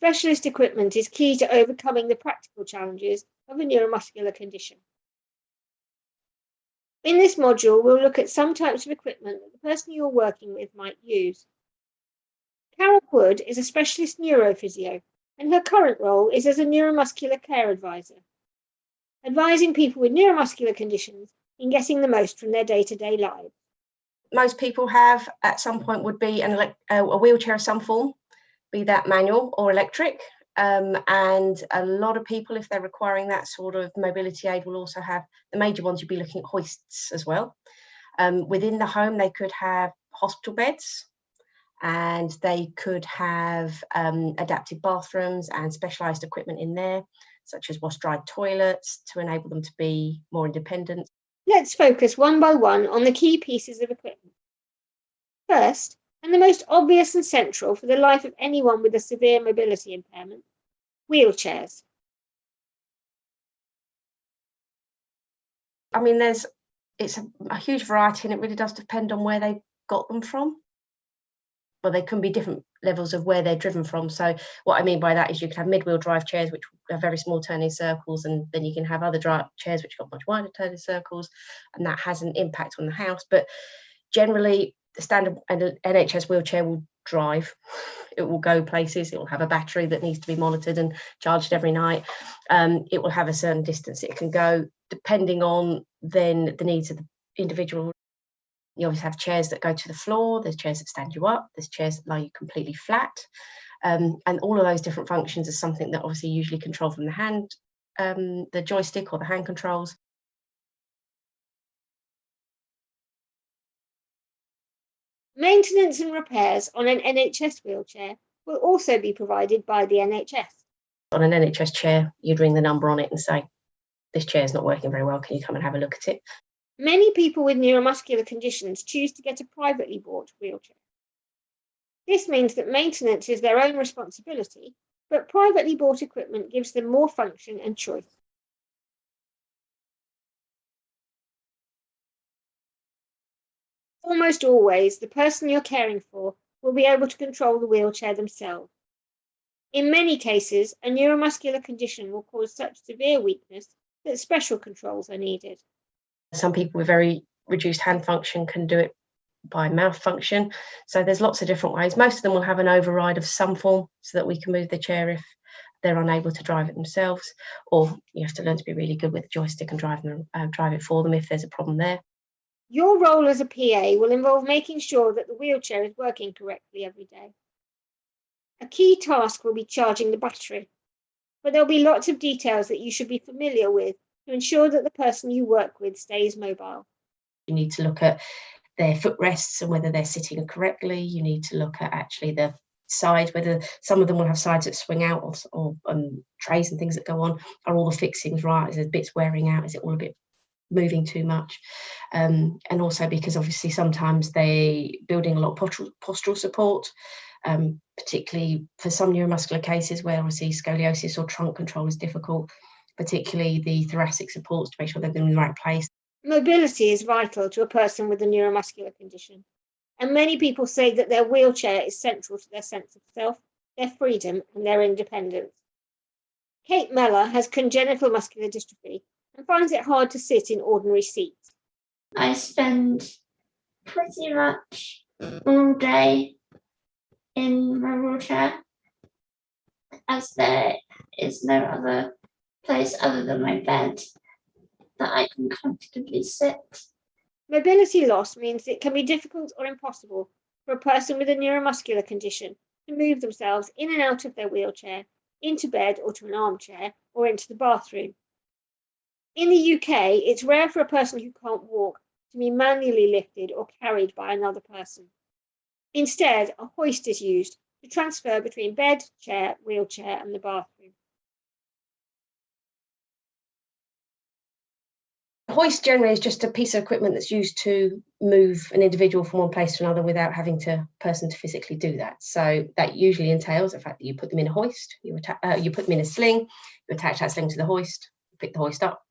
Specialist equipment is key to overcoming the practical challenges of a neuromuscular condition. In this module, we'll look at some types of equipment that the person you're working with might use. Carol Wood is a specialist neurophysio, and her current role is as a neuromuscular care advisor, advising people with neuromuscular conditions in getting the most from their day-to-day lives. Most people have, at some point, would be a wheelchair of some form, be that manual or electric. And a lot of people, if they're requiring that sort of mobility aid, will also have the major ones. You'd be looking at hoists as well. Within the home, they could have hospital beds, and they could have adapted bathrooms and specialised equipment in there, such as wash-dried toilets, to enable them to be more independent. Let's focus one by one on the key pieces of equipment. First, and the most obvious and central for the life of anyone with a severe mobility impairment, wheelchairs. I mean, it's a huge variety, and it really does depend on where they got them from. Well, they can be different levels of where they're driven from. So what I mean by that is you can have mid-wheel drive chairs, which have very small turning circles, and then you can have other chairs which got much wider turning circles, and that has an impact on the house. But generally, the standard NHS wheelchair will drive. It will go places. It will have a battery that needs to be monitored and charged every night. It will have a certain distance it can go, depending on then the needs of the individual. You obviously have chairs that go to the floor. There's chairs that stand you up. There's chairs that lie you completely flat. And all of those different functions are something that obviously usually control from the hand, the joystick or the hand controls. Maintenance and repairs on an NHS wheelchair will also be provided by the NHS. On an NHS chair, you'd ring the number on it and say, this chair's not working very well, can you come and have a look at it? Many people with neuromuscular conditions choose to get a privately bought wheelchair. This means that maintenance is their own responsibility, but privately bought equipment gives them more function and choice. Almost always, the person you're caring for will be able to control the wheelchair themselves. In many cases, a neuromuscular condition will cause such severe weakness that special controls are needed. Some people with very reduced hand function can do it by mouth function. So there's lots of different ways. Most of them will have an override of some form so that we can move the chair if they're unable to drive it themselves, or you have to learn to be really good with the joystick and drive it for them if there's a problem there. Your role as a PA will involve making sure that the wheelchair is working correctly every day. A key task will be charging the battery, but there'll be lots of details that you should be familiar with to ensure that the person you work with stays mobile. You need to look at their footrests and whether they're sitting correctly. You need to look at actually the sides, whether some of them will have sides that swing out or trays and things that go on. Are all the fixings right? Is there bits wearing out? Is it all a bit moving too much? And also because obviously sometimes they're building a lot of postural support, particularly for some neuromuscular cases where obviously scoliosis or trunk control is difficult, particularly the thoracic supports to make sure they're in the right place. Mobility is vital to a person with a neuromuscular condition, and many people say that their wheelchair is central to their sense of self, their freedom, and their independence. Kate Meller has congenital muscular dystrophy and finds it hard to sit in ordinary seats. I spend pretty much all day in my wheelchair, as there is no other place other than my bed that I can comfortably sit. Mobility loss means it can be difficult or impossible for a person with a neuromuscular condition to move themselves in and out of their wheelchair, into bed or to an armchair, or into the bathroom. In the UK, it's rare for a person who can't walk to be manually lifted or carried by another person. Instead, a hoist is used to transfer between bed, chair, wheelchair, and the bathroom. A hoist generally is just a piece of equipment that's used to move an individual from one place to another without having a person to physically do that. So that usually entails the fact that you put them in a hoist, you put them in a sling, you attach that sling to the hoist, you pick the hoist up.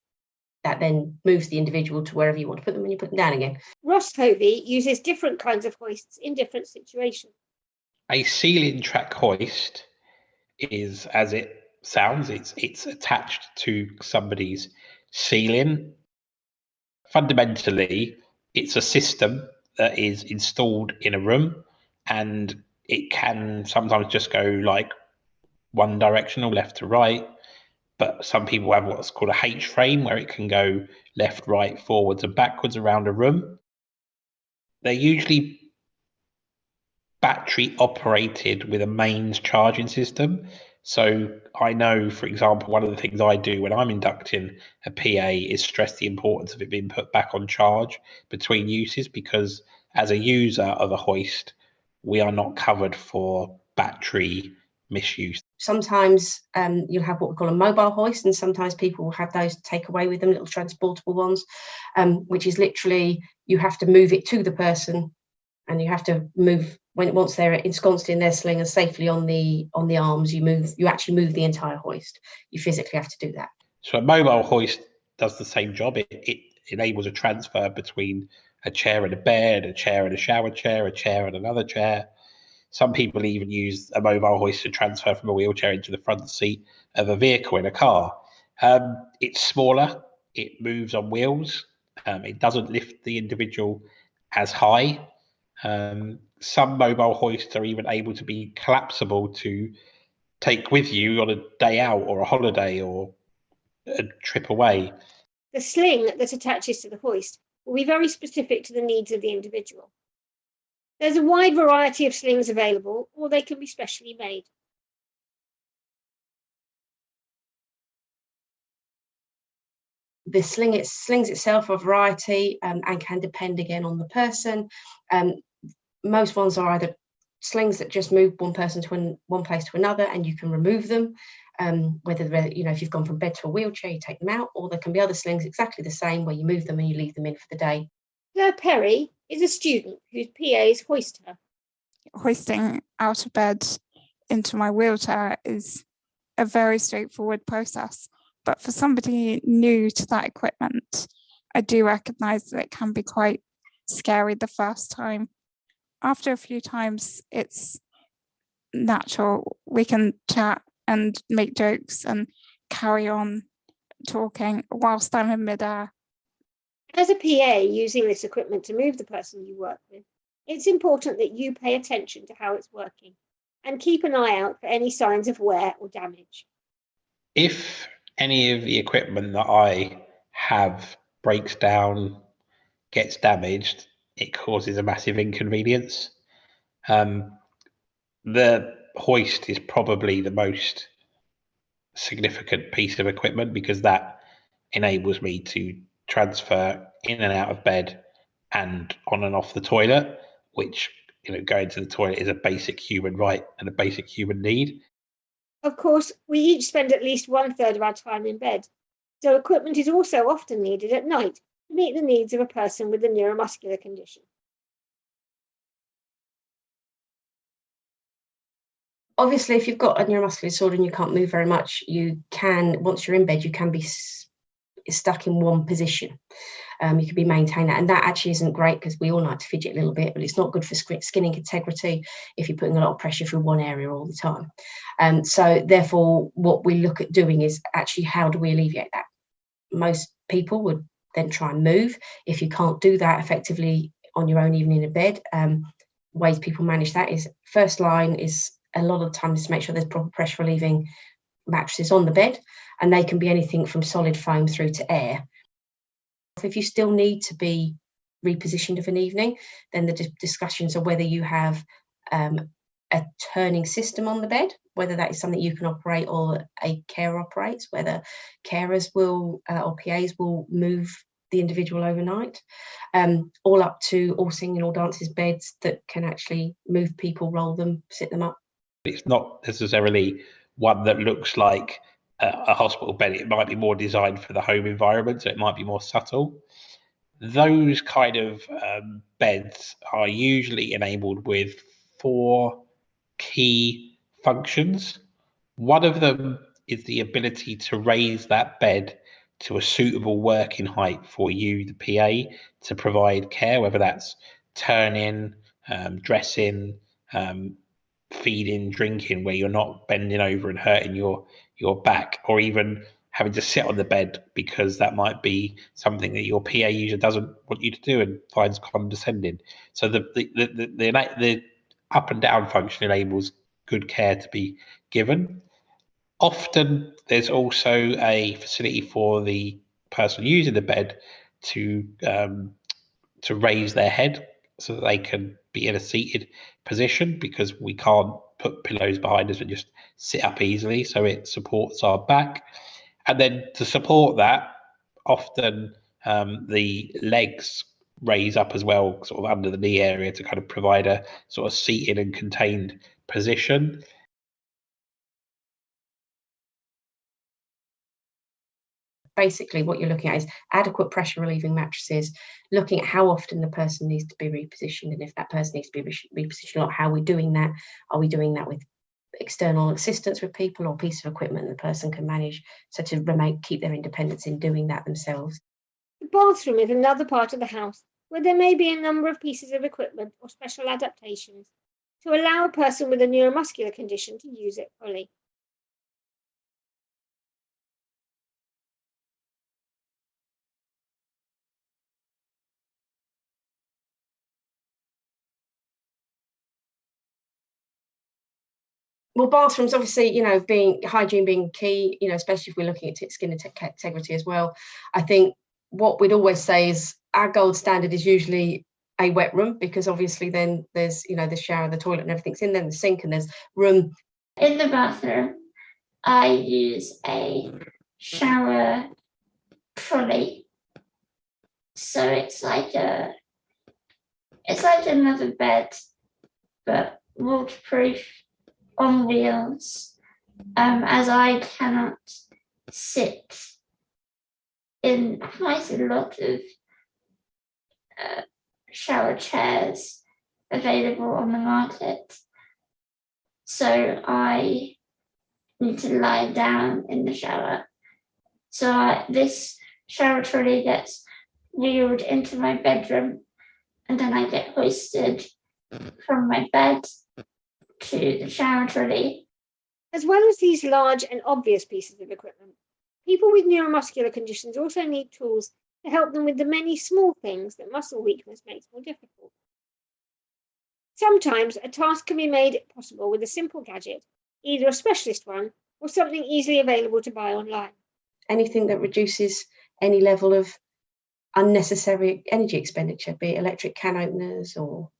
That then moves the individual to wherever you want to put them and you put them down again. Ross Hovey uses different kinds of hoists in different situations. A ceiling track hoist is, as it sounds, it's attached to somebody's ceiling. Fundamentally, it's a system that is installed in a room, and it can sometimes just go like one directional, left to right. But some people have what's called a H frame, where it can go left, right, forwards, and backwards around a room. They're usually battery operated with a mains charging system. So I know, for example, one of the things I do when I'm inducting a PA is stress the importance of it being put back on charge between uses, because as a user of a hoist, we are not covered for battery misuse. Sometimes you'll have what we call a mobile hoist, and sometimes people will have those to take away with them, little transportable ones, which is literally you have to move it to the person, and you have to move once they're ensconced in their sling and safely on the arms. You actually move the entire hoist. You physically have to do that. So a mobile hoist does the same job. It enables a transfer between a chair and a bed, a chair and a shower chair, a chair and another chair. Some people even use a mobile hoist to transfer from a wheelchair into the front seat of a vehicle in a car. It's smaller, it moves on wheels, it doesn't lift the individual as high. Some mobile hoists are even able to be collapsible to take with you on a day out or a holiday or a trip away. The sling that attaches to the hoist will be very specific to the needs of the individual. There's a wide variety of slings available, or they can be specially made. The slings itself are a variety and can depend again on the person. Most ones are either slings that just move one person to one place to another, and you can remove them. Whether if you've gone from bed to a wheelchair, you take them out, or there can be other slings exactly the same where you move them and you leave them in for the day. Claire Perry is a student whose PAs hoist her. Hoisting out of bed into my wheelchair is a very straightforward process. But for somebody new to that equipment, I do recognise that it can be quite scary the first time. After a few times, it's natural. We can chat and make jokes and carry on talking whilst I'm in midair. As a PA using this equipment to move the person you work with, it's important that you pay attention to how it's working and keep an eye out for any signs of wear or damage. If any of the equipment that I have breaks down, gets damaged, it causes a massive inconvenience. The hoist is probably the most significant piece of equipment, because that enables me to transfer in and out of bed and on and off the toilet, which, going to the toilet is a basic human right and a basic human need. Of course, we each spend at least 1/3 of our time in bed, so equipment is also often needed at night to meet the needs of a person with a neuromuscular condition. Obviously, if you've got a neuromuscular disorder and you can't move very much, once you're in bed, you can be stuck in one position. You can be maintained that, and that actually isn't great, because we all like to fidget a little bit, but it's not good for skin integrity if you're putting a lot of pressure through one area all the time. So therefore, what we look at doing is actually, how do we alleviate that? Most people would then try and move. If you can't do that effectively on your own, even in a bed, ways people manage that is, first line is a lot of the time is to make sure there's proper pressure relieving mattresses on the bed, and they can be anything from solid foam through to air. If you still need to be repositioned of an evening, then the discussions are whether you have a turning system on the bed, whether that is something you can operate or a carer operates, whether carers will or PAs will move the individual overnight, all up to all singing, all dances beds that can actually move people, roll them, sit them up. It's not necessarily one that looks like a hospital bed. It might be more designed for the home environment, so it might be more subtle. Those kind of beds are usually enabled with 4 key functions. One of them is the ability to raise that bed to a suitable working height for you, the PA, to provide care, whether that's turning, dressing, feeding, drinking, where you're not bending over and hurting your back, or even having to sit on the bed because that might be something that your PA user doesn't want you to do and finds condescending. So the up and down function enables good care to be given. Often there's also a facility for the person using the bed to raise their head so that they can be in a seated position, because we can't put pillows behind us and just sit up easily. So it supports our back. And then to support that, often the legs raise up as well, sort of under the knee area, to kind of provide a sort of seated and contained position. Basically, what you're looking at is adequate pressure relieving mattresses, looking at how often the person needs to be repositioned, and if that person needs to be repositioned a lot, how are we doing that? Are we doing that with external assistance with people, or piece of equipment the person can manage, so to keep their independence in doing that themselves? The bathroom is another part of the house where there may be a number of pieces of equipment or special adaptations to allow a person with a neuromuscular condition to use it fully. Well, bathrooms, obviously, hygiene being key, especially if we're looking at skin integrity as well. I think what we'd always say is our gold standard is usually a wet room, because obviously then there's, the shower, the toilet and everything's in there, the sink, and there's room. In the bathroom, I use a shower trolley. So it's like another bed, but waterproof, on wheels, as I cannot sit in quite a lot of shower chairs available on the market. So I need to lie down in the shower. So this shower trolley gets wheeled into my bedroom, and then I get hoisted from my bed to the shower trolley. As well as these large and obvious pieces of equipment, people with neuromuscular conditions also need tools to help them with the many small things that muscle weakness makes more difficult. Sometimes a task can be made possible with a simple gadget, either a specialist one or something easily available to buy online. Anything that reduces any level of unnecessary energy expenditure, be it electric can openers or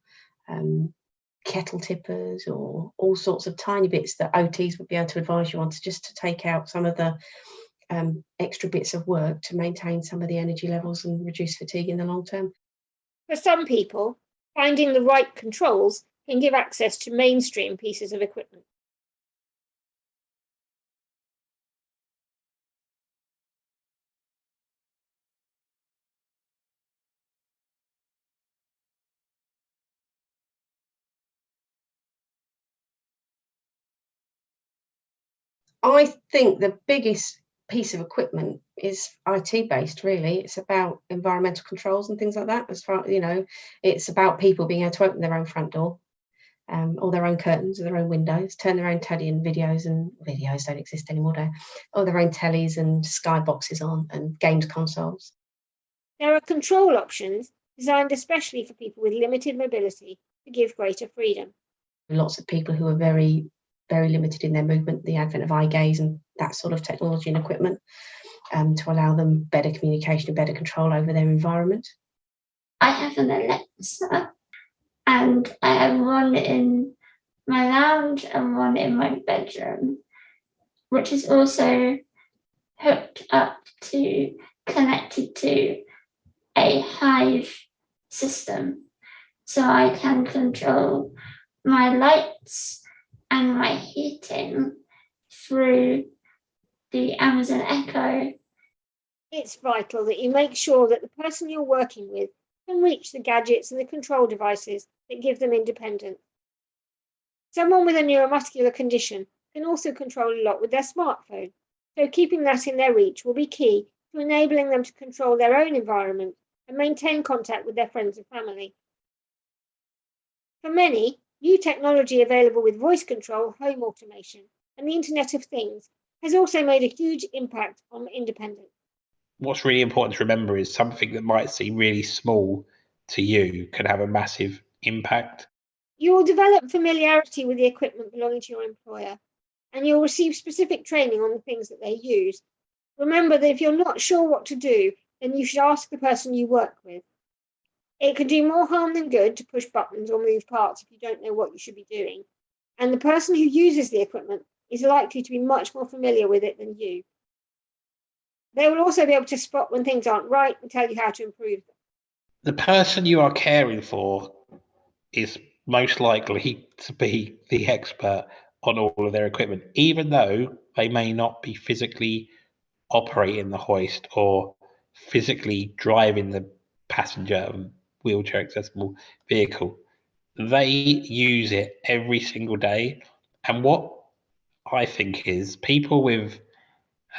kettle tippers, or all sorts of tiny bits that OTs would be able to advise you on, just to take out some of the extra bits of work to maintain some of the energy levels and reduce fatigue in the long term. For some people, finding the right controls can give access to mainstream pieces of equipment. I think the biggest piece of equipment is IT based, really. It's about environmental controls and things like that. As far, it's about people being able to open their own front door, or their own curtains, or their own windows, turn their own telly and videos don't exist anymore, or their own tellies and skyboxes on, and games consoles. There are control options designed especially for people with limited mobility to give greater freedom. Lots of people who are very, very limited in their movement, the advent of eye gaze and that sort of technology and equipment, to allow them better communication and better control over their environment. I have an Alexa, and I have one in my lounge and one in my bedroom, which is also connected to a Hive system. So I can control my lights and my heating through the Amazon Echo. It's vital that you make sure that the person you're working with can reach the gadgets and the control devices that give them independence. Someone with a neuromuscular condition can also control a lot with their smartphone, so keeping that in their reach will be key to enabling them to control their own environment and maintain contact with their friends and family. For many, New technology available with voice control, home automation, and the Internet of Things has also made a huge impact on independence. What's really important to remember is something that might seem really small to you can have a massive impact. You will develop familiarity with the equipment belonging to your employer, and you'll receive specific training on the things that they use. Remember that if you're not sure what to do, then you should ask the person you work with. It can do more harm than good to push buttons or move parts if you don't know what you should be doing. And the person who uses the equipment is likely to be much more familiar with it than you. They will also be able to spot when things aren't right and tell you how to improve them. The person you are caring for is most likely to be the expert on all of their equipment, even though they may not be physically operating the hoist or physically driving the passenger and wheelchair accessible vehicle. They use it every single day. And what I think is people with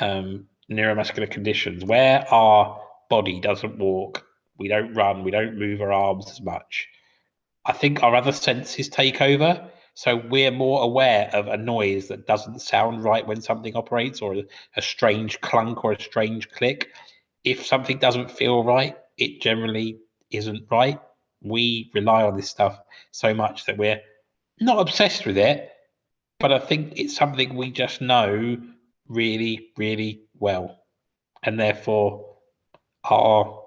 neuromuscular conditions, where our body doesn't walk, we don't run, we don't move our arms as much, I think our other senses take over. So we're more aware of a noise that doesn't sound right when something operates, or a strange clunk or a strange click. If something doesn't feel right, it generally isn't right. We rely on this stuff so much that we're not obsessed with it, but I think it's something we just know really, really well. And therefore, our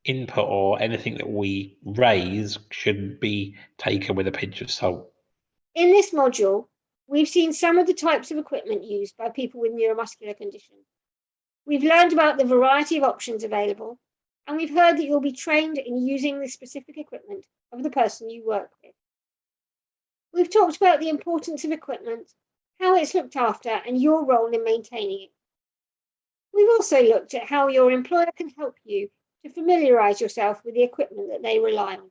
input or anything that we raise should be taken with a pinch of salt. In this module, we've seen some of the types of equipment used by people with neuromuscular conditions. We've learned about the variety of options available, and we've heard that you'll be trained in using the specific equipment of the person you work with. We've talked about the importance of equipment, how it's looked after, and your role in maintaining it. We've also looked at how your employer can help you to familiarise yourself with the equipment that they rely on.